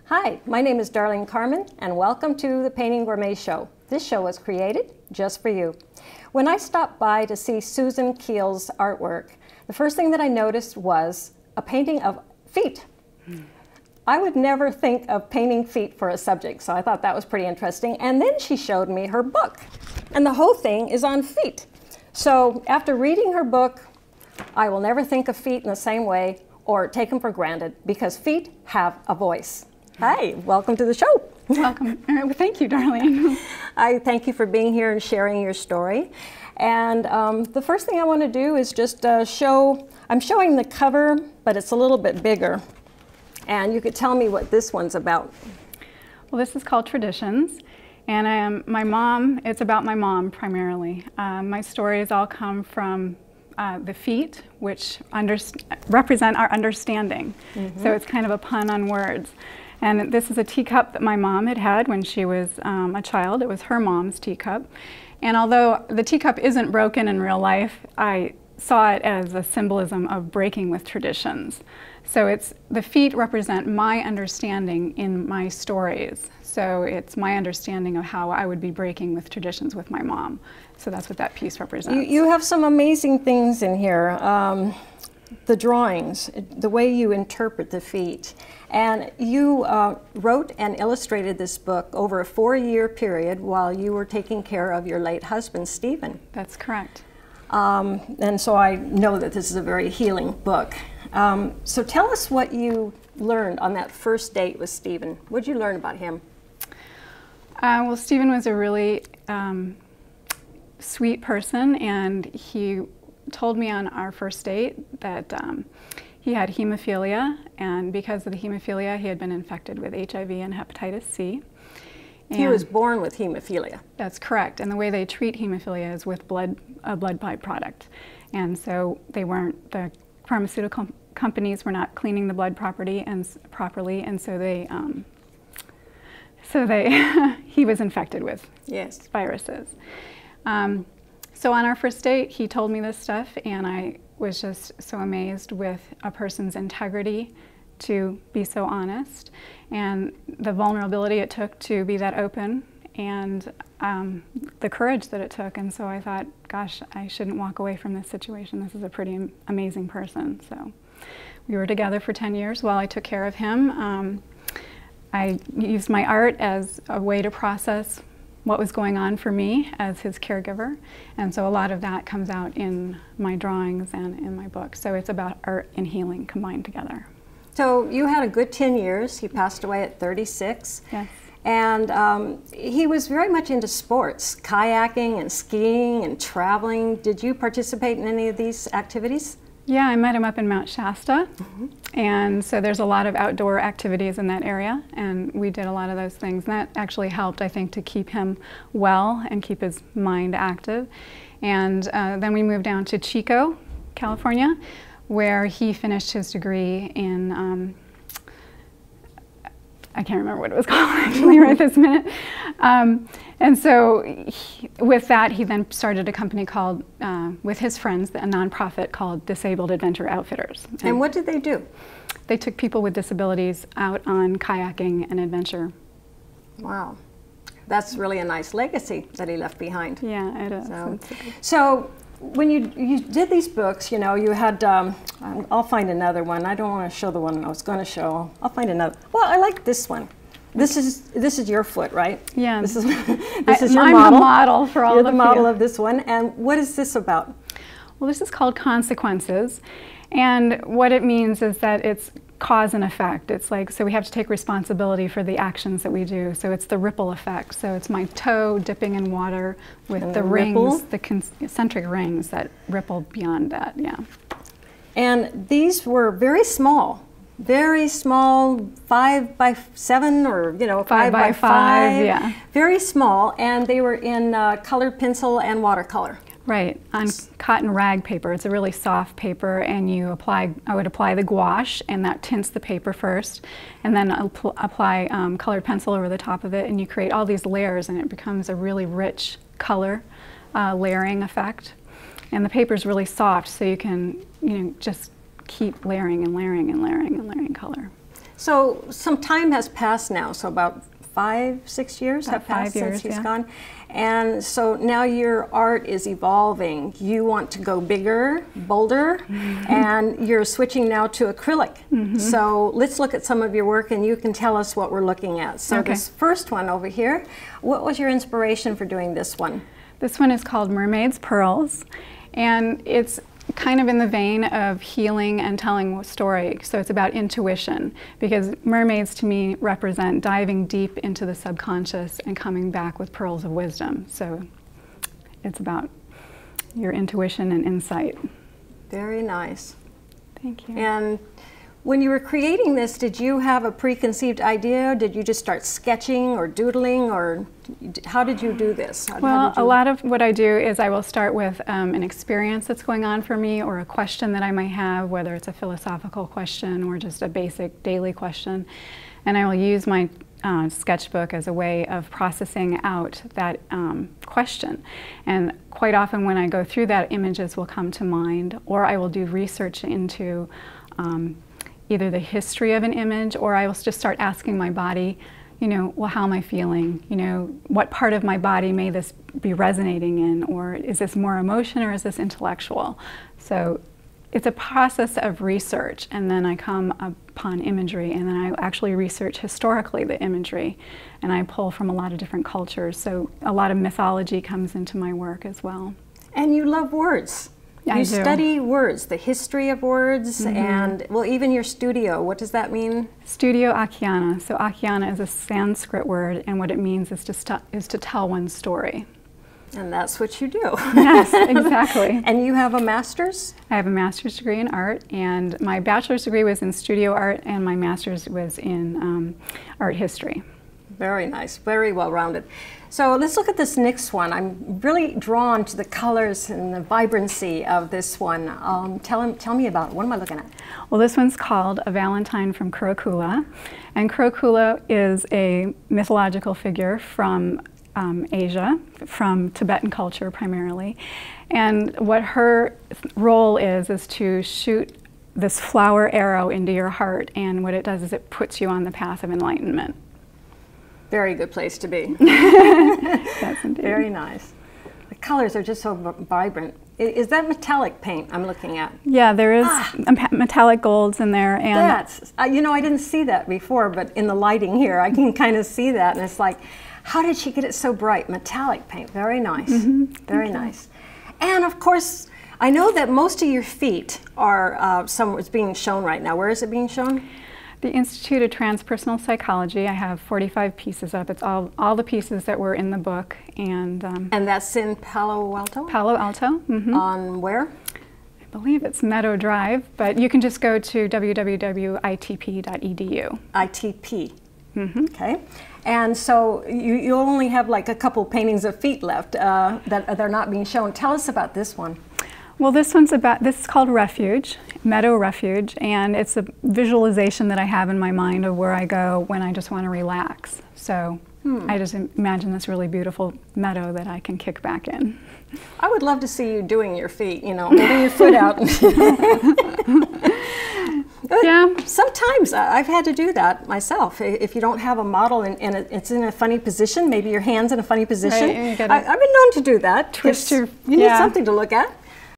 Hi, my name is Darlene Carmen, and welcome to the Painting Gourmet Show. This show was created just for you. When I stopped by to see Susan Keale's artwork, the first thing that I noticed was a painting of feet. I would never think of painting feet for a subject, so I thought that was pretty interesting. And then she showed me her book, and the whole thing is on feet. So after reading her book, I will never think of feet in the same way or take them for granted, because feet have a voice. Hi, welcome to the show. Welcome. Thank you, Darlene. I thank you for being here and sharing your story. And the first thing I want to do is just I'm showing the cover, but it's a little bit bigger. And you could tell me what this one's about. Well, this is called Traditions. And it's about my mom primarily. My stories all come from the feet, which represent our understanding. Mm-hmm. So it's kind of a pun on words. And this is a teacup that my mom had when she was a child. It was her mom's teacup. And although the teacup isn't broken in real life, I saw it as a symbolism of breaking with traditions. So the feet represent my understanding in my stories. So it's my understanding of how I would be breaking with traditions with my mom. So that's what that piece represents. You have some amazing things in here. The drawings, the way you interpret the feet. And you wrote and illustrated this book over a 4-year period while you were taking care of your late husband, Stephen. That's correct. And so I know that this is a very healing book. So tell us what you learned on that first date with Stephen. What did you learn about him? Well, Stephen was a really sweet person, and he told me on our first date that he had hemophilia, and because of the hemophilia, he had been infected with HIV and hepatitis C. And he was born with hemophilia. That's correct, and the way they treat hemophilia is with a blood pipe product. And so the pharmaceutical companies were not cleaning the blood properly, and so he was infected with viruses. So on our first date, he told me this stuff, and I was just so amazed with a person's integrity to be so honest, and the vulnerability it took to be that open, and the courage that it took. And so I thought, gosh, I shouldn't walk away from this situation. This is a pretty amazing person. So we were together for 10 years while I took care of him. I used my art as a way to process what was going on for me as his caregiver, and so a lot of that comes out in my drawings and in my book. So it's about art and healing combined together. So you had a good 10 years. He passed away at 36. Yes. And he was very much into sports, kayaking and skiing and traveling. Did you participate in any of these activities? Yeah, I met him up in Mount Shasta, and so there's a lot of outdoor activities in that area, and we did a lot of those things. And that actually helped, I think, to keep him well and keep his mind active. And then we moved down to Chico, California, where he finished his degree in, I can't remember what it was called actually right this minute. And so with that, he then started a company called, with his friends, a nonprofit called Disabled Adventure Outfitters. And what did they do? They took people with disabilities out on kayaking and adventure. Wow. That's really a nice legacy that he left behind. Yeah, it is. So when you did these books, you know, you had, I'll find another one. I don't want to show the one I was going to show. I'll find another. Well, I like this one. This is your foot, right? Yeah. This is your I'm model. I'm the model for all of you. You're the model of this one. And what is this about? Well, this is called Consequences. And what it means is that it's cause and effect. It's like, so we have to take responsibility for the actions that we do. So it's the ripple effect. So it's my toe dipping in water with the rings, the concentric rings that ripple beyond that, yeah. And these were very small, 5 by 7 or, you know, 5 by 5. Yeah. Very small, and they were in colored pencil and watercolor. Right, on cotton rag paper. It's a really soft paper, and I would apply the gouache, and that tints the paper first, and then apply colored pencil over the top of it, and you create all these layers, and it becomes a really rich color layering effect. And the paper is really soft, so you can, just keep layering and layering and layering and layering color. So some time has passed now, so about 5-6 years have passed since he's gone. And so now your art is evolving. You want to go bigger, bolder, and you're switching now to acrylic. So let's look at some of your work and you can tell us what we're looking at. So this first one over here, what was your inspiration for doing this one? This one is called Mermaid's Pearls, and it's kind of in the vein of healing and telling a story. So it's about intuition, because mermaids to me represent diving deep into the subconscious and coming back with pearls of wisdom. So it's about your intuition and insight. Very nice. Thank you. And when you were creating this, did you have a preconceived idea? Did you just start sketching or doodling, or how did you do this? Well, a lot of what I do is I will start with an experience that's going on for me, or a question that I might have, whether it's a philosophical question or just a basic daily question. And I will use my sketchbook as a way of processing out that question. And quite often when I go through that, images will come to mind, or I will do research into either the history of an image, or I will just start asking my body, you know, well, how am I feeling? You know, what part of my body may this be resonating in? Or is this more emotion or is this intellectual? So it's a process of research, and then I come upon imagery, and then I actually research historically the imagery, and I pull from a lot of different cultures. So a lot of mythology comes into my work as well. And you love words. You study words, the history of words, and, well, even your studio, what does that mean? Studio Akhyana. So Akhyana is a Sanskrit word, and what it means is to tell one's story. And that's what you do. Yes, exactly. And you have a master's? I have a master's degree in art, and my bachelor's degree was in studio art, and my master's was in art history. Very nice, very well-rounded. So let's look at this next one. I'm really drawn to the colors and the vibrancy of this one. Tell me about it. What am I looking at? Well, this one's called A Valentine from Keale. And Keale is a mythological figure from Asia, from Tibetan culture primarily. And what her role is to shoot this flower arrow into your heart, and what it does is it puts you on the path of enlightenment. Very good place to be. Yes, indeed. Very nice. The colors are just so vibrant. Is that metallic paint I'm looking at? Yeah, there is metallic golds in there. And that's, you know, I didn't see that before, but in the lighting here, I can kind of see that, and it's like, how did she get it so bright? Metallic paint, very nice, very nice. And of course, I know that most of your feet are it's being shown right now. Where is it being shown? The Institute of Transpersonal Psychology. I have 45 pieces up. It's all the pieces that were in the book. And that's in Palo Alto? Palo Alto. On where? I believe it's Meadow Drive, but you can just go to www.itp.edu. ITP. Okay. And so you only have like a couple paintings of feet left that they're not being shown. Tell us about this one. Well, this is called Refuge, Meadow Refuge, and it's a visualization that I have in my mind of where I go when I just want to relax. So I just imagine this really beautiful meadow that I can kick back in. I would love to see you doing your feet, you know, holding your foot out. Yeah. Sometimes I've had to do that myself. If you don't have a model and it's in a funny position, maybe your hand's in a funny position. Right, I've been known to do that. Twist your... You need something to look at.